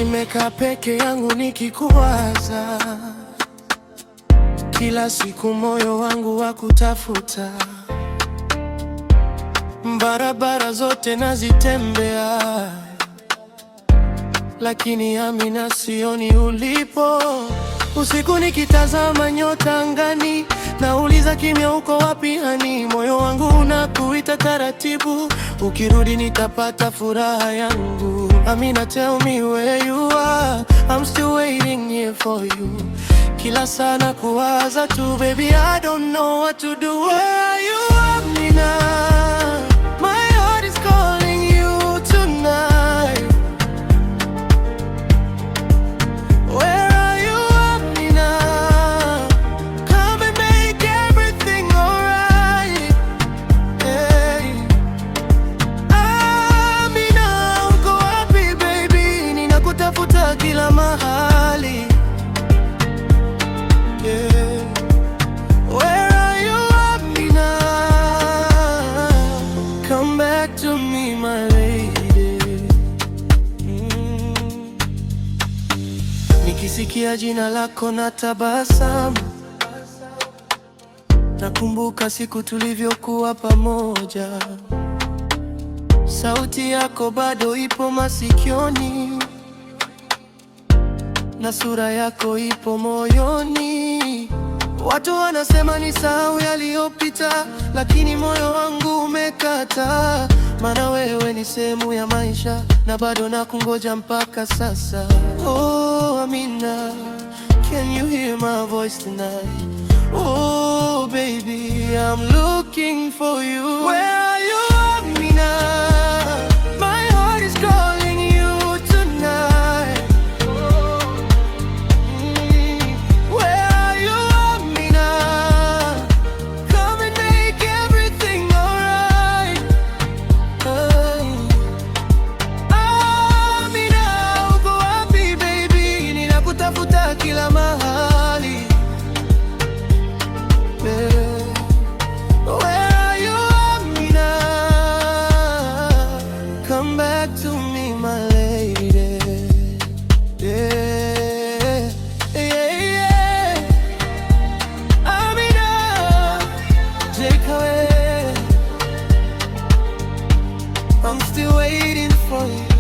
Nimekaa peke yangu nikikuwaza, kila siku moyo wangu wa kutafuta, barabara zote nazitembea, lakini Amina sioni ulipo. Usiku nikitazama nyota angani, nauliza kimya, uko wapi hani? Moyo wangu unakuita taratibu, ukirudi nitapata furaha yangu. Amina, tell me where you are, I'm still waiting here for you. Kila saa nakuwaza tu baby, I don't know what to do. Where are you Amina? My heart is calling you tonight. Where are you Amina? Come and make everything alright. Hey. Amina, uko wapi baby? Ninakutafuta kila mahali. Yeah. Where are you Amina? Come back to me my lady. Nikisikia jina lako na tabasamu, nakumbuka siku tulivyokuwa pamoja. Sauti yako bado ipo masikioni, na sura yako ipo moyoni. Watu wanasema nisahau yaliyopita, lakini moyo wangu umekataa. Maana wewe ni sehemu ya maisha, na bado nakungoja mpaka sasa. Oh Amina, can you hear my voice tonight? Oh baby, I'm looking for you. Where are you Amina? My heart is calling you tonight. Where are you Amina? Come and make everything alright. Amina, uko wapi baby? Ninakutafuta kila mahali. Where are you Amina? Come back to me my lady. Yeah, yeah, yeah. Amina, take away. I'm still waiting for you.